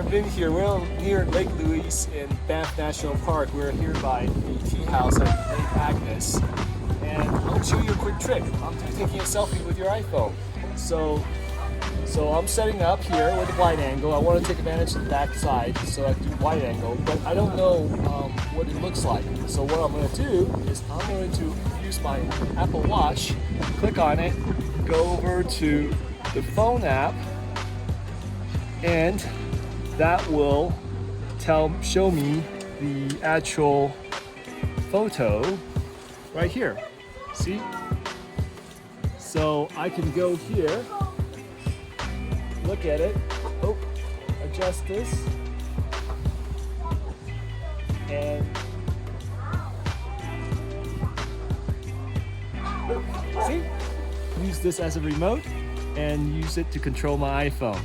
I've been here. We're near Lake Louise in Banff National Park. We're here by the tea house at Lake Agnes. And I'm going to show you a quick trick. I'm taking a selfie with your iPhone. So I'm setting up here with a wide angle. I want to take advantage of the back side, so I do wide angle, but I don't know what it looks like. So what I'm going to do is I'm going to use my Apple Watch, click on it, go over to the phone app, and that will show me the actual photo right here. See? So I can go here, look at it, adjust this, and see? Use this as a remote and use it to control my iPhone.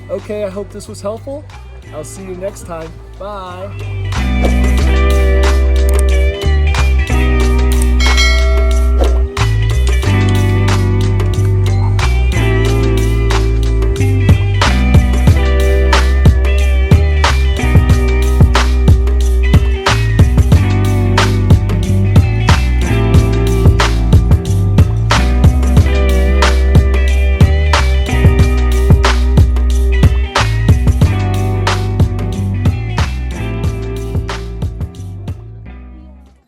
Okay, I hope this was helpful. I'll see you next time. Bye.